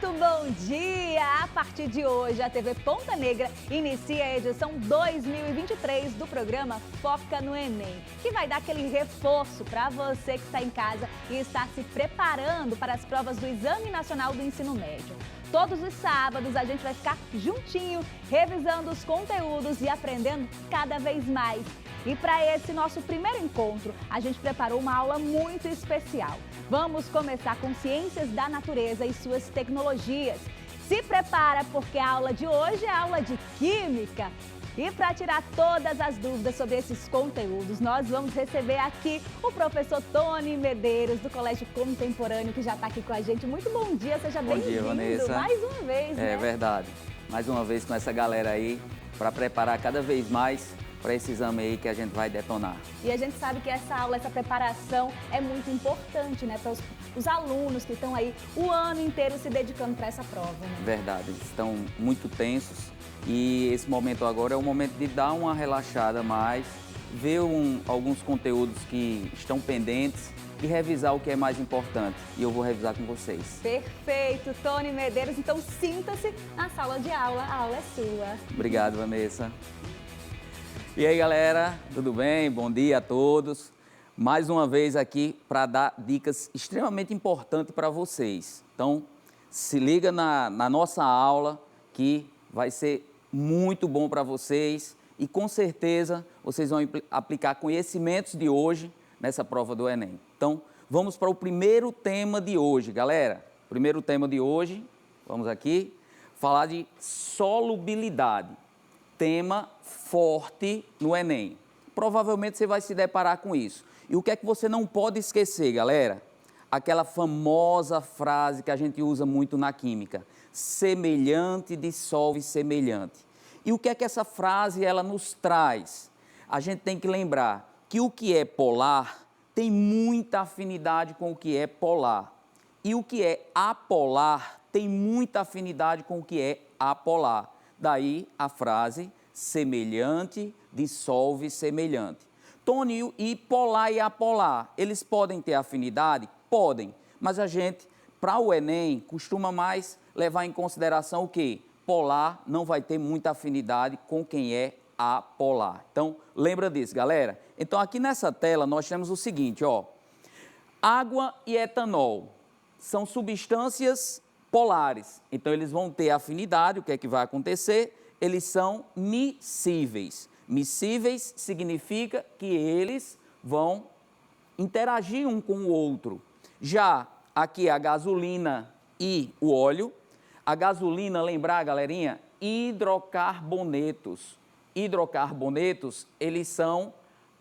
muito bom dia! A partir de hoje, a TV Ponta Negra inicia a edição 2023 do programa Foca no Enem, que vai dar aquele reforço para você que está em casa e está se preparando para as provas do Exame Nacional do Ensino Médio. Todos os sábados a gente vai ficar juntinho, revisando os conteúdos e aprendendo cada vez mais. E para esse nosso primeiro encontro, a gente preparou uma aula muito especial. Vamos começar com Ciências da Natureza e suas tecnologias. Se prepara, porque a aula de hoje é aula de Química. E para tirar todas as dúvidas sobre esses conteúdos, nós vamos receber aqui o professor Tony Medeiros, do Colégio Contemporâneo, que já está aqui com a gente. Muito bom dia, seja bem-vindo mais uma vez, né? É verdade. Mais uma vez com essa galera aí, para preparar cada vez mais para esse exame aí que a gente vai detonar. E a gente sabe que essa aula, essa preparação é muito importante, né, para os alunos que estão aí o ano inteiro se dedicando para essa prova, né? Verdade, eles estão muito tensos e esse momento agora é o momento de dar uma relaxada mais, ver alguns conteúdos que estão pendentes e revisar o que é mais importante. E eu vou revisar com vocês. Perfeito, Tony Medeiros. Então sinta-se na sala de aula, a aula é sua. Obrigado, Vanessa. E aí, galera, tudo bem? Bom dia a todos. Mais uma vez aqui para dar dicas extremamente importantes para vocês. Então, se liga na nossa aula que vai ser muito bom para vocês e com certeza vocês vão aplicar conhecimentos de hoje nessa prova do Enem. Então, vamos para o primeiro tema de hoje, galera. Primeiro tema de hoje, vamos aqui, falar de solubilidade. Tema forte no Enem. Provavelmente você vai se deparar com isso. E o que é que você não pode esquecer, galera? Aquela famosa frase que a gente usa muito na química. Semelhante dissolve semelhante. E o que é que essa frase ela nos traz? A gente tem que lembrar que o que é polar tem muita afinidade com o que é polar. E o que é apolar tem muita afinidade com o que é apolar. Daí a frase, semelhante dissolve semelhante. Tony, e polar e apolar, eles podem ter afinidade? Podem, mas a gente, para o Enem, costuma mais levar em consideração o quê? Polar não vai ter muita afinidade com quem é apolar. Então, lembra disso, galera? Então, aqui nessa tela, nós temos o seguinte, ó. Água e etanol são substâncias polares, então eles vão ter afinidade. O que é que vai acontecer? Eles são miscíveis. Miscíveis significa que eles vão interagir um com o outro. Já aqui a gasolina e o óleo. A gasolina, lembrar, galerinha, hidrocarbonetos. Hidrocarbonetos, eles são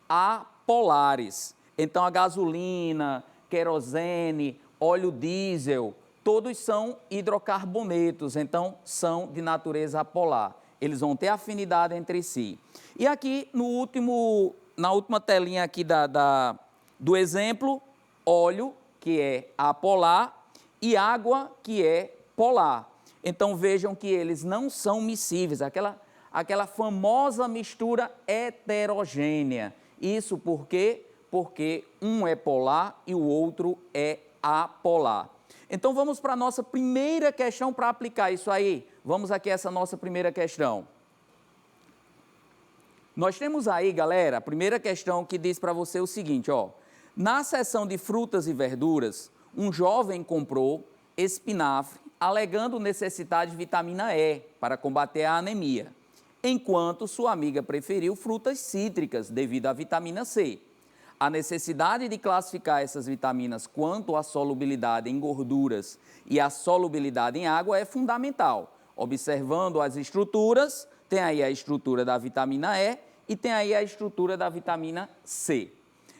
apolares. Então a gasolina, querosene, óleo diesel, todos são hidrocarbonetos, então são de natureza apolar. Eles vão ter afinidade entre si. E aqui na última telinha aqui do exemplo, óleo, que é apolar, e água, que é polar. Então vejam que eles não são miscíveis, aquela famosa mistura heterogênea. Isso por quê? Porque um é polar e o outro é apolar. Então vamos para a nossa primeira questão para aplicar isso aí. Vamos aqui a essa nossa primeira questão. Nós temos aí, galera, a primeira questão que diz para você o seguinte, ó. Na seção de frutas e verduras, um jovem comprou espinafre, alegando necessidade de vitamina E para combater a anemia, enquanto sua amiga preferiu frutas cítricas devido à vitamina C. A necessidade de classificar essas vitaminas quanto à solubilidade em gorduras e à solubilidade em água é fundamental. Observando as estruturas, tem aí a estrutura da vitamina E e tem aí a estrutura da vitamina C.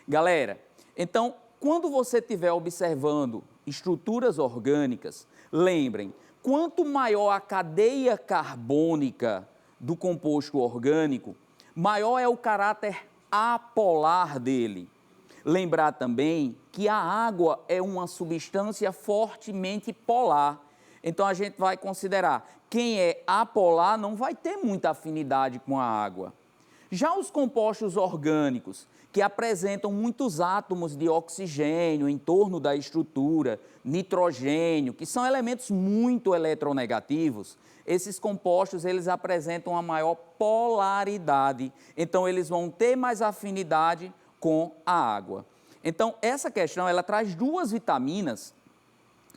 Galera, então, quando você estiver observando estruturas orgânicas, lembrem, quanto maior a cadeia carbônica do composto orgânico, maior é o caráter apolar dele. Lembrar também que a água é uma substância fortemente polar. Então a gente vai considerar quem é apolar não vai ter muita afinidade com a água. Já os compostos orgânicos, que apresentam muitos átomos de oxigênio em torno da estrutura, nitrogênio, que são elementos muito eletronegativos, esses compostos eles apresentam uma maior polaridade, então eles vão ter mais afinidade com a água. Então, essa questão, ela traz duas vitaminas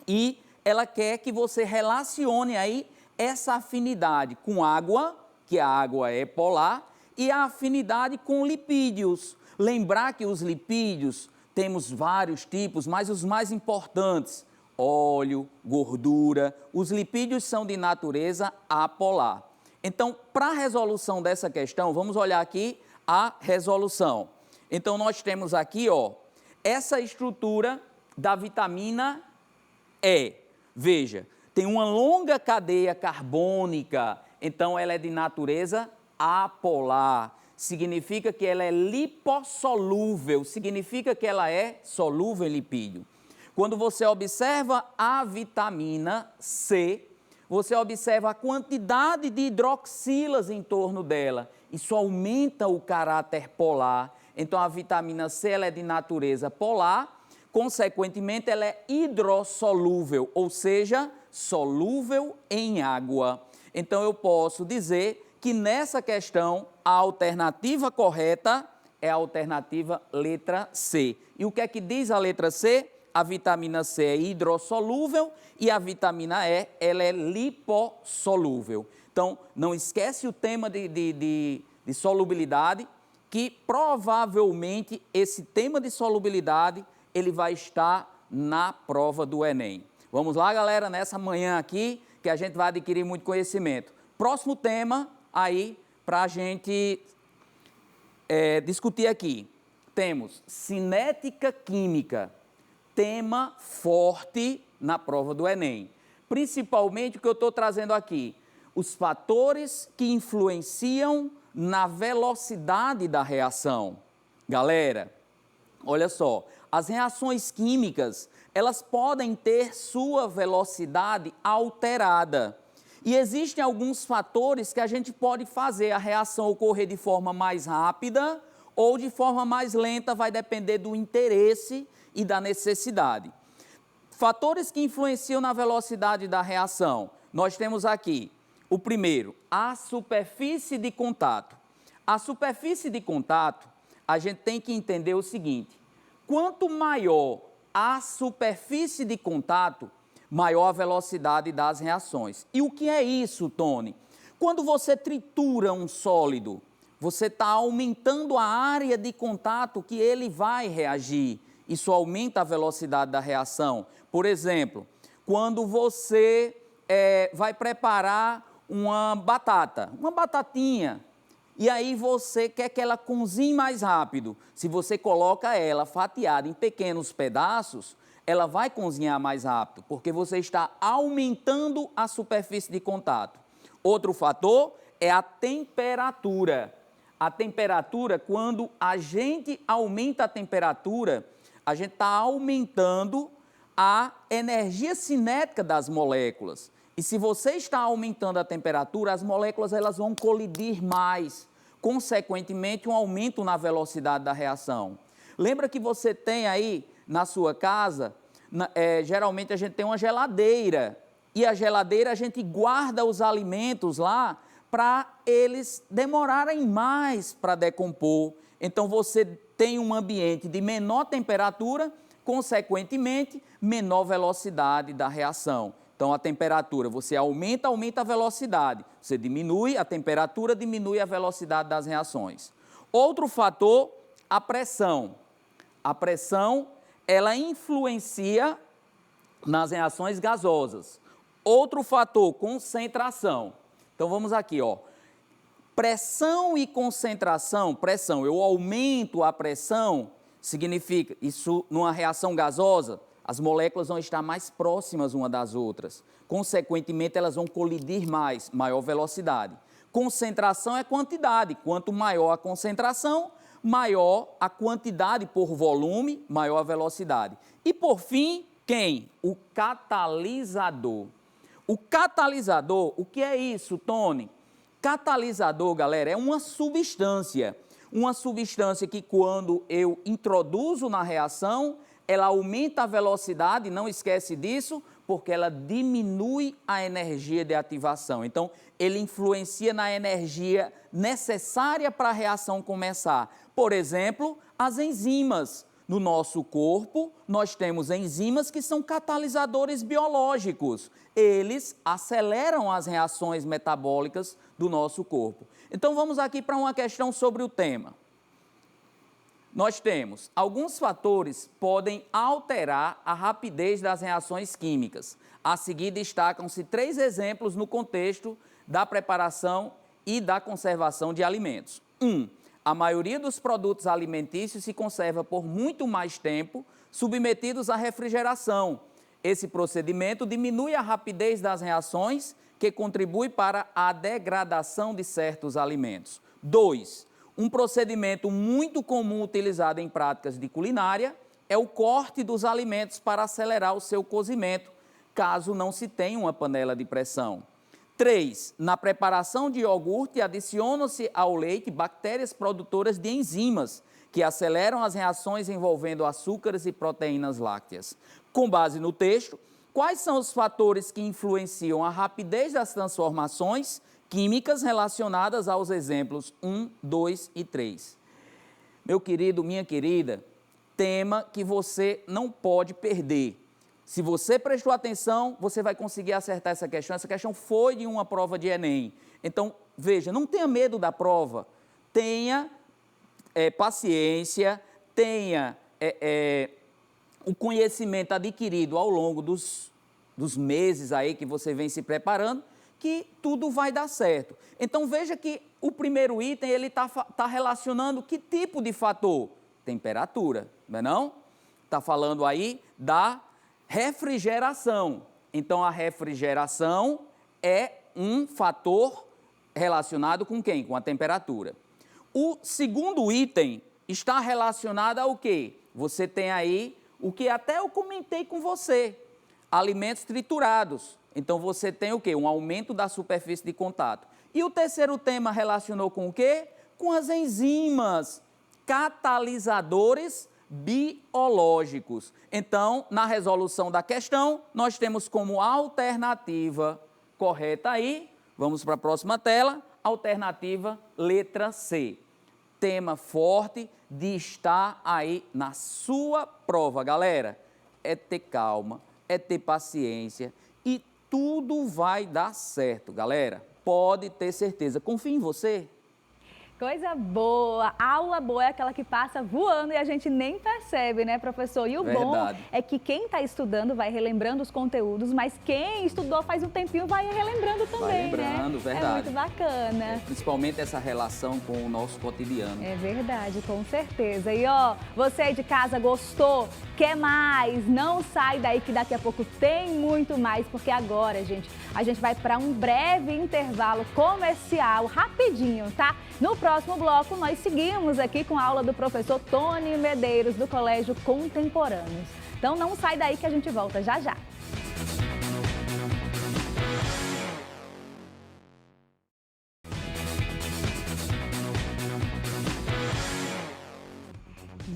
e ela quer que você relacione aí essa afinidade com água, que a água é polar, e a afinidade com lipídios. Lembrar que os lipídios, temos vários tipos, mas os mais importantes, óleo, gordura, os lipídios são de natureza apolar. Então, para a resolução dessa questão, vamos olhar aqui a resolução. Então, nós temos aqui, ó, essa estrutura da vitamina E. Veja, tem uma longa cadeia carbônica, então ela é de natureza apolar. Significa que ela é lipossolúvel, significa que ela é solúvel em lipídio. Quando você observa a vitamina C, você observa a quantidade de hidroxilas em torno dela. Isso aumenta o caráter polar. Então, a vitamina C ela é de natureza polar, consequentemente, ela é hidrossolúvel, ou seja, solúvel em água. Então, eu posso dizer que nessa questão, a alternativa correta é a alternativa letra C. E o que é que diz a letra C? A vitamina C é hidrossolúvel e a vitamina E, ela é lipossolúvel. Então, não esquece o tema de solubilidade, que provavelmente esse tema de solubilidade, ele vai estar na prova do Enem. Vamos lá, galera, nessa manhã aqui, que a gente vai adquirir muito conhecimento. Próximo tema aí, para a gente discutir aqui. Temos cinética química, tema forte na prova do Enem. Principalmente o que eu estou trazendo aqui, os fatores que influenciam na velocidade da reação. Galera, olha só, as reações químicas, elas podem ter sua velocidade alterada. E existem alguns fatores que a gente pode fazer a reação ocorrer de forma mais rápida ou de forma mais lenta, vai depender do interesse e da necessidade. Fatores que influenciam na velocidade da reação, nós temos aqui o primeiro, a superfície de contato. A superfície de contato, a gente tem que entender o seguinte, quanto maior a superfície de contato, maior a velocidade das reações. E o que é isso, Tony? Quando você tritura um sólido, você está aumentando a área de contato que ele vai reagir. Isso aumenta a velocidade da reação. Por exemplo, quando você vai preparar uma batata, uma batatinha, e aí você quer que ela cozinhe mais rápido. Se você coloca ela fatiada em pequenos pedaços, ela vai cozinhar mais rápido, porque você está aumentando a superfície de contato. Outro fator é a temperatura. A temperatura, quando a gente aumenta a temperatura, a gente está aumentando a energia cinética das moléculas. E se você está aumentando a temperatura, as moléculas elas vão colidir mais, consequentemente um aumento na velocidade da reação. Lembra que você tem aí na sua casa, geralmente a gente tem uma geladeira, e a geladeira a gente guarda os alimentos lá para eles demorarem mais para decompor. Então você tem um ambiente de menor temperatura, consequentemente, menor velocidade da reação. Então, a temperatura, você aumenta a velocidade. Você diminui a temperatura, diminui a velocidade das reações. Outro fator, a pressão. A pressão, ela influencia nas reações gasosas. Outro fator, concentração. Então, vamos aqui, ó. Pressão e concentração, pressão, eu aumento a pressão, significa, isso numa reação gasosa, as moléculas vão estar mais próximas uma das outras. Consequentemente, elas vão colidir mais, maior velocidade. Concentração é quantidade. Quanto maior a concentração, maior a quantidade por volume, maior a velocidade. E, por fim, quem? O catalisador. O catalisador, o que é isso, Tony? Catalisador, galera, é uma substância que quando eu introduzo na reação, ela aumenta a velocidade, não esquece disso, porque ela diminui a energia de ativação. Então, ele influencia na energia necessária para a reação começar. Por exemplo, as enzimas. No nosso corpo, nós temos enzimas que são catalisadores biológicos. Eles aceleram as reações metabólicas do nosso corpo. Então, vamos aqui para uma questão sobre o tema. Nós temos alguns fatores podem alterar a rapidez das reações químicas. A seguir, destacam-se 3 exemplos no contexto da preparação e da conservação de alimentos. 1. A maioria dos produtos alimentícios se conserva por muito mais tempo, submetidos à refrigeração. Esse procedimento diminui a rapidez das reações, que contribui para a degradação de certos alimentos. 2. Um procedimento muito comum utilizado em práticas de culinária é o corte dos alimentos para acelerar o seu cozimento, caso não se tenha uma panela de pressão. 3. Na preparação de iogurte, adicionam-se ao leite bactérias produtoras de enzimas, que aceleram as reações envolvendo açúcares e proteínas lácteas. Com base no texto, quais são os fatores que influenciam a rapidez das transformações químicas relacionadas aos exemplos 1, 2 e 3? Meu querido, minha querida, tema que você não pode perder. Se você prestou atenção, você vai conseguir acertar essa questão. Essa questão foi de uma prova de Enem. Então, veja, não tenha medo da prova. Tenha paciência, tenha o conhecimento adquirido ao longo dos meses aí que você vem se preparando, que tudo vai dar certo. Então, veja que o primeiro item, ele está relacionando que tipo de fator? Temperatura, não é não? Está falando aí da refrigeração. Então, a refrigeração é um fator relacionado com quem? Com a temperatura. O segundo item está relacionado ao quê? Você tem aí o que até eu comentei com você, alimentos triturados. Então, você tem o quê? Um aumento da superfície de contato. E o terceiro tema relacionou com o quê? Com as enzimas, catalisadores biológicos. Então, na resolução da questão, nós temos como alternativa correta aí, vamos para a próxima tela, alternativa letra C. Tema forte de estar aí na sua prova, galera. É ter calma, é ter paciência e tudo vai dar certo, galera. Pode ter certeza. Confie em você. Coisa boa, aula boa é aquela que passa voando e a gente nem percebe, né, professor? E o bom é que quem está estudando vai relembrando os conteúdos, mas quem estudou faz um tempinho vai relembrando também, né? Verdade. É muito bacana. Principalmente essa relação com o nosso cotidiano. É verdade, com certeza. E ó, você aí de casa gostou? Quer mais? Não sai daí que daqui a pouco tem muito mais, porque agora, gente, a gente vai para um breve intervalo comercial, rapidinho, tá? No próximo bloco, nós seguimos aqui com a aula do professor Tony Medeiros, do Colégio Contemporâneos. Então não sai daí que a gente volta já já.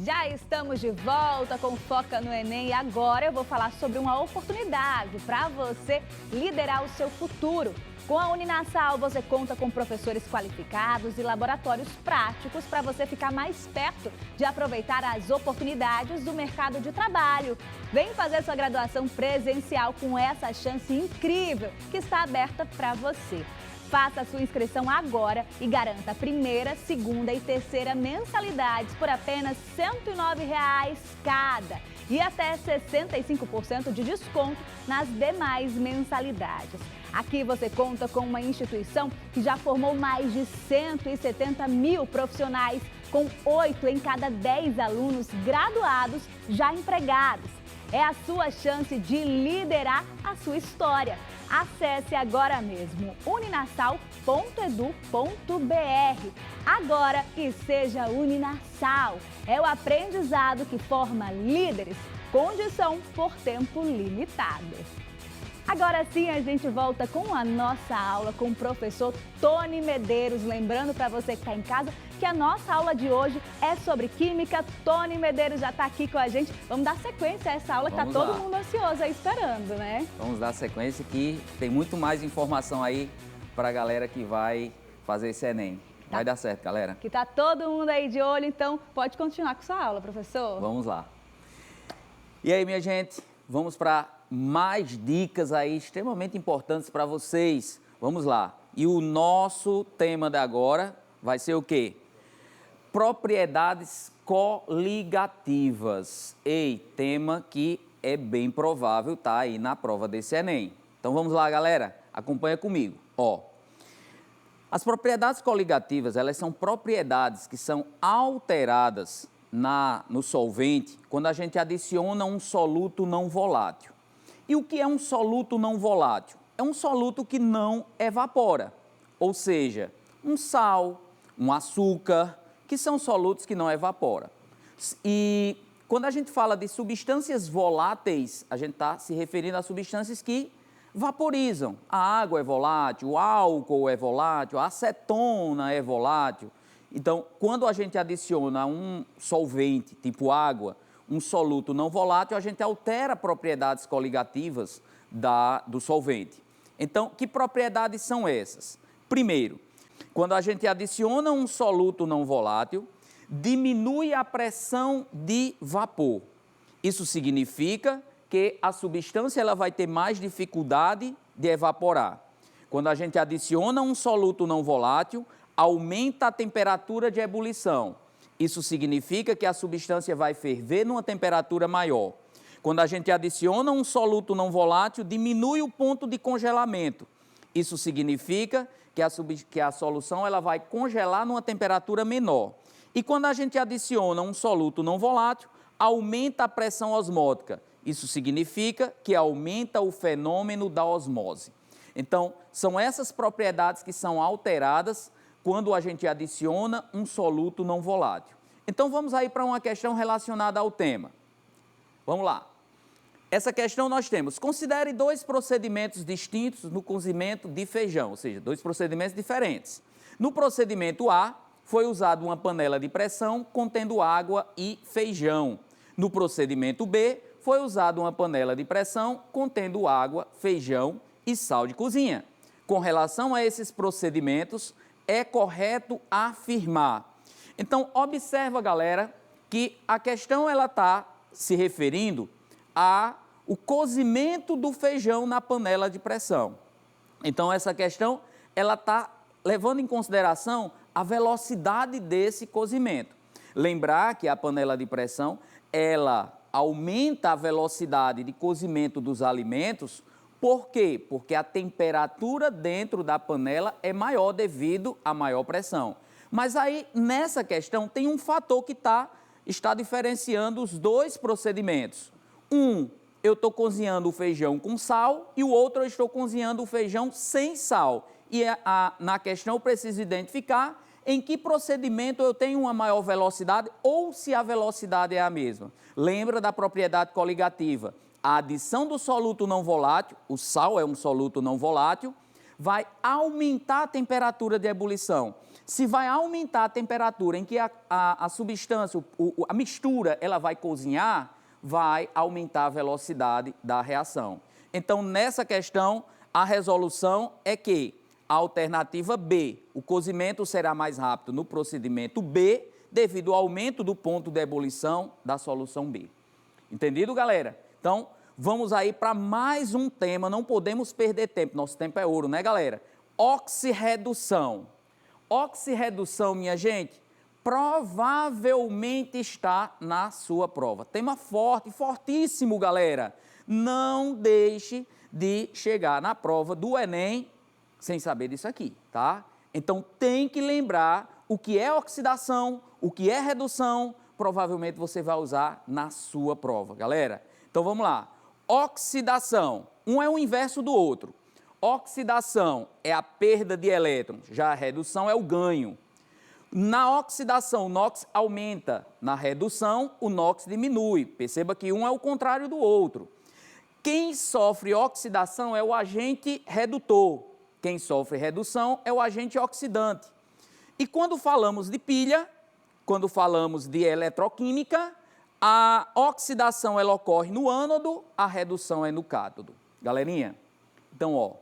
Já estamos de volta com Foca no Enem e agora eu vou falar sobre uma oportunidade para você liderar o seu futuro. Com a Uninasal, você conta com professores qualificados e laboratórios práticos para você ficar mais perto de aproveitar as oportunidades do mercado de trabalho. Vem fazer sua graduação presencial com essa chance incrível que está aberta para você. Faça a sua inscrição agora e garanta a primeira, segunda e terceira mensalidades por apenas R$ 109,00 cada e até 65% de desconto nas demais mensalidades. Aqui você conta com uma instituição que já formou mais de 170 mil profissionais, com 8 em cada 10 alunos graduados já empregados. É a sua chance de liderar a sua história. Acesse agora mesmo uninasal.edu.br. Agora e seja Uninasal. É o aprendizado que forma líderes. Condição por tempo limitado. Agora sim, a gente volta com a nossa aula com o professor Tony Medeiros. Lembrando para você que está em casa que a nossa aula de hoje é sobre química. Tony Medeiros já está aqui com a gente. Vamos dar sequência a essa aula que está todo mundo ansioso aí esperando, né? Vamos dar sequência que tem muito mais informação aí para a galera que vai fazer esse Enem. Vai dar certo, galera. Que tá todo mundo aí de olho, então pode continuar com sua aula, professor. Vamos lá. E aí, minha gente, vamos para mais dicas aí extremamente importantes para vocês. Vamos lá. E o nosso tema de agora vai ser o quê? Propriedades coligativas. Ei, tema que é bem provável tá aí na prova desse Enem. Então vamos lá, galera. Acompanha comigo. Ó, as propriedades coligativas, elas são propriedades que são alteradas no solvente quando a gente adiciona um soluto não volátil. E o que é um soluto não volátil? É um soluto que não evapora, ou seja, um sal, um açúcar, que são solutos que não evaporam. E quando a gente fala de substâncias voláteis, a gente está se referindo a substâncias que vaporizam. A água é volátil, o álcool é volátil, a acetona é volátil. Então, quando a gente adiciona um solvente, tipo água, um soluto não volátil, a gente altera propriedades coligativas do solvente. Então, que propriedades são essas? Primeiro, quando a gente adiciona um soluto não volátil, diminui a pressão de vapor. Isso significa que a substância ela vai ter mais dificuldade de evaporar. Quando a gente adiciona um soluto não volátil, aumenta a temperatura de ebulição. Isso significa que a substância vai ferver numa temperatura maior. Quando a gente adiciona um soluto não volátil, diminui o ponto de congelamento. Isso significa que a solução ela vai congelar numa temperatura menor. E quando a gente adiciona um soluto não volátil, aumenta a pressão osmótica. Isso significa que aumenta o fenômeno da osmose. Então, são essas propriedades que são alteradas quando a gente adiciona um soluto não volátil. Então, vamos aí para uma questão relacionada ao tema. Vamos lá. Essa questão nós temos, considere dois procedimentos distintos no cozimento de feijão, ou seja, dois procedimentos diferentes. No procedimento A, foi usada uma panela de pressão contendo água e feijão. No procedimento B, foi usada uma panela de pressão contendo água, feijão e sal de cozinha. Com relação a esses procedimentos, é correto afirmar. Então, observa, galera, que a questão ela está se referindo ao cozimento do feijão na panela de pressão. Então, essa questão ela está levando em consideração a velocidade desse cozimento. Lembrar que a panela de pressão, ela aumenta a velocidade de cozimento dos alimentos. Por quê? Porque a temperatura dentro da panela é maior devido à maior pressão. Mas aí, nessa questão, tem um fator que está diferenciando os dois procedimentos. Eu estou cozinhando o feijão com sal e o outro eu estou cozinhando o feijão sem sal. E na questão eu preciso identificar em que procedimento eu tenho uma maior velocidade ou se a velocidade é a mesma. Lembra da propriedade coligativa. A adição do soluto não volátil, o sal é um soluto não volátil, vai aumentar a temperatura de ebulição. Se vai aumentar a temperatura em que a substância, a mistura, ela vai cozinhar, vai aumentar a velocidade da reação. Então, nessa questão, a resolução é que a alternativa B, o cozimento será mais rápido no procedimento B, devido ao aumento do ponto de ebulição da solução B. Entendido, galera? Então, vamos aí para mais um tema, não podemos perder tempo, nosso tempo é ouro, né, galera? Oxirredução. Oxirredução, minha gente, provavelmente está na sua prova. Tema forte, fortíssimo, galera. Não deixe de chegar na prova do Enem sem saber disso aqui, tá? Então, tem que lembrar o que é oxidação, o que é redução, provavelmente você vai usar na sua prova, galera. Então, vamos lá. Oxidação, um é o inverso do outro. Oxidação é a perda de elétrons, já a redução é o ganho. Na oxidação, o NOx aumenta, na redução, o NOx diminui. Perceba que um é o contrário do outro. Quem sofre oxidação é o agente redutor. Quem sofre redução é o agente oxidante. E quando falamos de pilha, quando falamos de eletroquímica, a oxidação ela ocorre no ânodo, a redução é no cátodo. Galerinha, então, ó,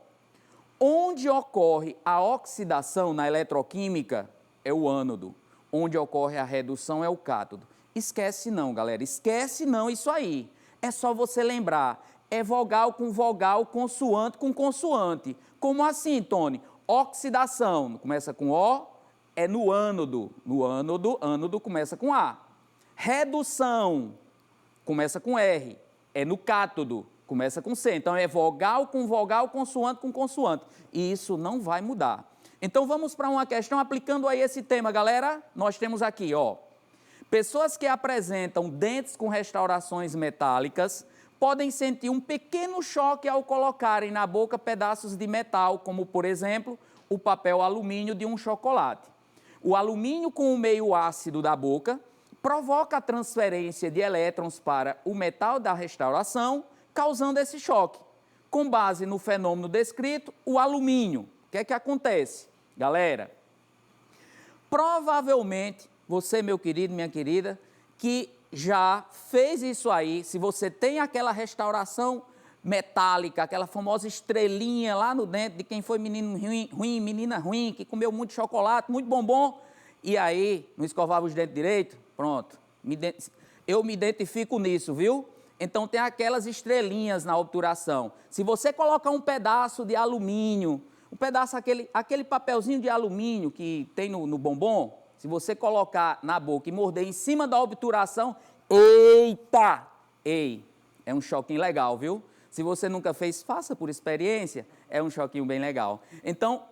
onde ocorre a oxidação na eletroquímica é o ânodo, onde ocorre a redução é o cátodo. Esquece não, galera, esquece não isso aí. É só você lembrar, é vogal com vogal, consoante com consoante. Como assim, Tony? Oxidação, começa com O, é no ânodo. No ânodo, ânodo começa com A. Redução, começa com R, é no cátodo, começa com C. Então, é vogal com vogal, consoante com consoante. E isso não vai mudar. Então, vamos para uma questão aplicando aí esse tema, galera. Nós temos aqui, ó. Pessoas que apresentam dentes com restaurações metálicas podem sentir um pequeno choque ao colocarem na boca pedaços de metal, como, por exemplo, o papel alumínio de um chocolate. O alumínio com o meio ácido da boca provoca a transferência de elétrons para o metal da restauração, causando esse choque. Com base no fenômeno descrito, o alumínio, o que é que acontece? Galera, provavelmente, você, meu querido, minha querida, que já fez isso aí, se você tem aquela restauração metálica, aquela famosa estrelinha lá no dente de quem foi menino ruim, menina ruim, que comeu muito chocolate, muito bombom, e aí não escovava os dentes direito, pronto. Eu me identifico nisso, viu? Então tem aquelas estrelinhas na obturação. Se você colocar um pedaço de alumínio, um pedaço, aquele papelzinho de alumínio que tem no bombom, se você colocar na boca e morder em cima da obturação, eita! Ei, é um choquinho legal, viu? Se você nunca fez, faça por experiência, é um choquinho bem legal. Então,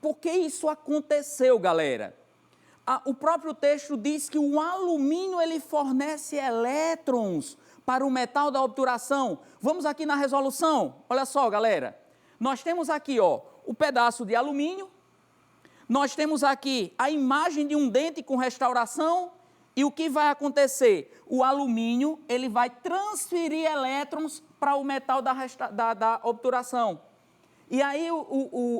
por que isso aconteceu, galera? O próprio texto diz que o alumínio ele fornece elétrons para o metal da obturação. Vamos aqui na resolução. Olha só, galera. Nós temos aqui, ó, o pedaço de alumínio. Nós temos aqui a imagem de um dente com restauração. E o que vai acontecer? O alumínio ele vai transferir elétrons para o metal da obturação. E aí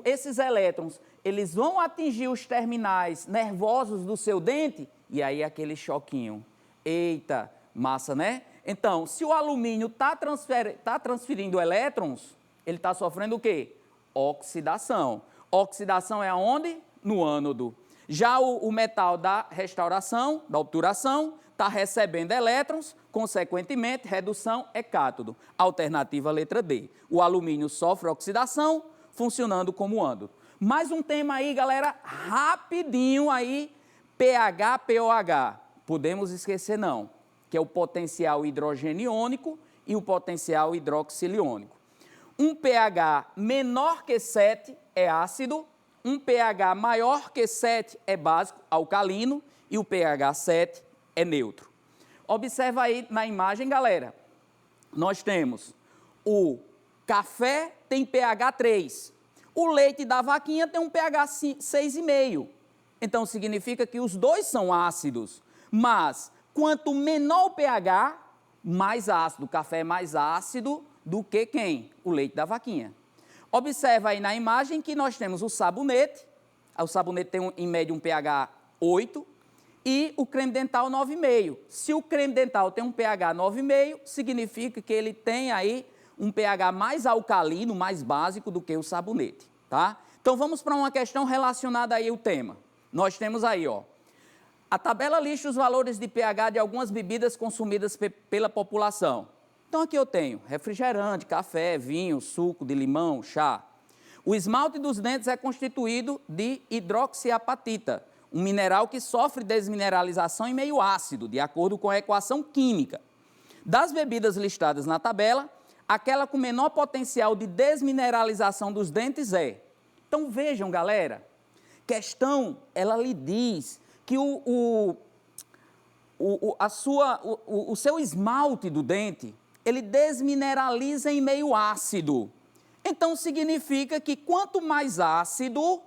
esses elétrons, eles vão atingir os terminais nervosos do seu dente, e aí aquele choquinho. Eita, massa, né? Então, se o alumínio está transferindo elétrons, ele está sofrendo o quê? Oxidação. Oxidação é aonde? No ânodo. Já o metal da restauração, da obturação, está recebendo elétrons, consequentemente, redução é cátodo. Alternativa letra D. O alumínio sofre oxidação, funcionando como ânodo. Mais um tema aí, galera, rapidinho aí, pH, POH. Podemos esquecer não, que é o potencial hidrogeniônico e o potencial hidroxiliônico. Um pH menor que 7 é ácido, um pH maior que 7 é básico, alcalino, e o pH 7 é neutro. Observa aí na imagem, galera. Nós temos o café tem pH 3. O leite da vaquinha tem um pH 6,5. Então, significa que os dois são ácidos. Mas, quanto menor o pH, mais ácido. O café é mais ácido do que quem? O leite da vaquinha. Observa aí na imagem que nós temos o sabonete. O sabonete tem, em média, um pH 8 e o creme dental 9,5. Se o creme dental tem um pH 9,5, significa que ele tem aí um pH mais alcalino, mais básico do que o sabonete, tá? Então, vamos para uma questão relacionada aí ao tema. Nós temos aí, ó, a tabela lista os valores de pH de algumas bebidas consumidas pela população. Então, aqui eu tenho refrigerante, café, vinho, suco de limão, chá. O esmalte dos dentes é constituído de hidroxiapatita, um mineral que sofre desmineralização em meio ácido, de acordo com a equação química. Das bebidas listadas na tabela, aquela com menor potencial de desmineralização dos dentes é. Então, vejam, galera, questão, ela lhe diz que o seu esmalte do dente, ele desmineraliza em meio ácido. Então, significa que quanto mais ácido,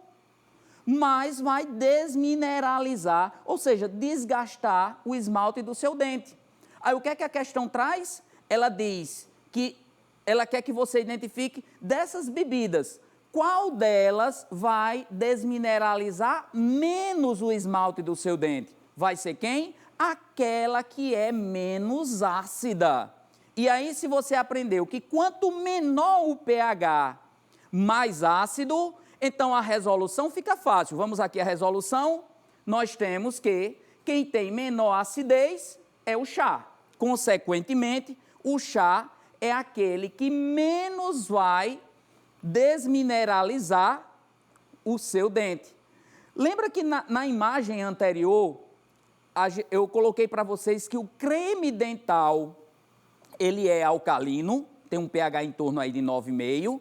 mais vai desmineralizar, ou seja, desgastar o esmalte do seu dente. Aí, o que é que a questão traz? Ela diz que ela quer que você identifique dessas bebidas. Qual delas vai desmineralizar menos o esmalte do seu dente? Vai ser quem? Aquela que é menos ácida. E aí, se você aprendeu que quanto menor o pH, mais ácido, então a resolução fica fácil. Vamos aqui a resolução. Nós temos que quem tem menor acidez é o chá. Consequentemente, o chá é aquele que menos vai desmineralizar o seu dente. Lembra que na imagem anterior, eu coloquei para vocês que o creme dental, ele é alcalino, tem um pH em torno aí de 9,5,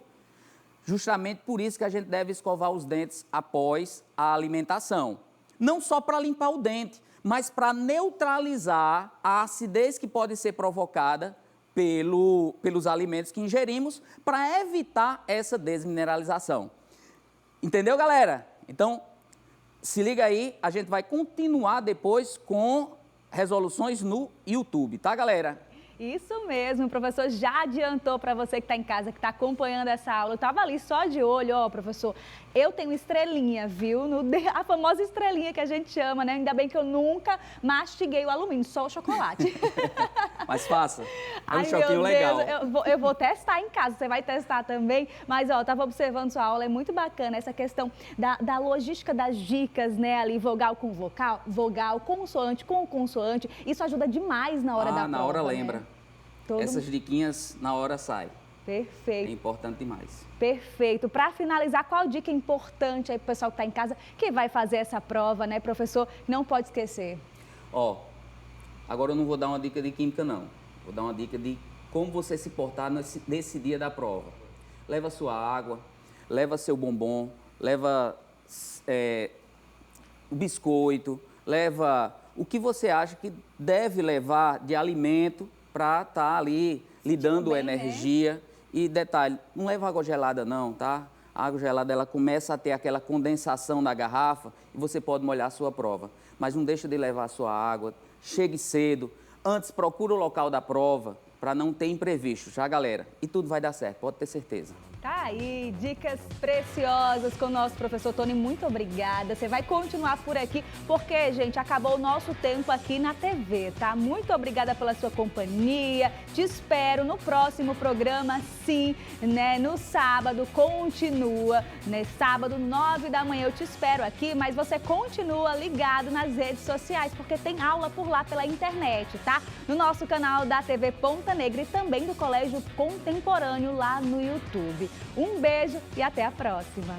justamente por isso que a gente deve escovar os dentes após a alimentação. Não só para limpar o dente, mas para neutralizar a acidez que pode ser provocada pelos alimentos que ingerimos, para evitar essa desmineralização. Entendeu, galera? Então, se liga aí, a gente vai continuar depois com resoluções no YouTube, tá, galera? Isso mesmo, o professor já adiantou para você que está em casa, que está acompanhando essa aula. Eu estava ali só de olho, ó, professor, eu tenho estrelinha, viu? A famosa estrelinha que a gente chama, né? Ainda bem que eu nunca mastiguei o alumínio, só o chocolate. Mas faça, é um meu choquinho legal. Deus, eu vou testar em casa, você vai testar também. Mas, ó, estava observando sua aula, é muito bacana essa questão da logística das dicas, né? Ali, vogal com vocal, vogal, consoante com consoante. Isso ajuda demais na hora da prova. Na hora né? lembra. Essas diquinhas na hora saem. Perfeito. É importante demais. Perfeito. Para finalizar, qual dica importante aí para o pessoal que está em casa, que vai fazer essa prova, né, professor? Não pode esquecer. Ó, agora eu não vou dar uma dica de química, não. Vou dar uma dica de como você se portar nesse dia da prova. Leva sua água, leva seu bombom, leva o biscoito, leva o que você acha que deve levar de alimento para estar ali lhe dando energia. Né? E detalhe, não leva água gelada não, tá? A água gelada, ela começa a ter aquela condensação na garrafa e você pode molhar a sua prova. Mas não deixa de levar a sua água, chegue cedo. Antes, procura o local da prova para não ter imprevistos, tá, galera? E tudo vai dar certo, pode ter certeza. Tá aí, dicas preciosas com o nosso professor Tony, muito obrigada. Você vai continuar por aqui, porque, gente, acabou o nosso tempo aqui na TV, tá? Muito obrigada pela sua companhia, te espero no próximo programa, sim, né? No sábado, continua, né? Sábado, 9 da manhã, eu te espero aqui, mas você continua ligado nas redes sociais, porque tem aula por lá pela internet, tá? No nosso canal da TV Ponta Negra e também do Colégio Contemporâneo lá no YouTube. Um beijo e até a próxima!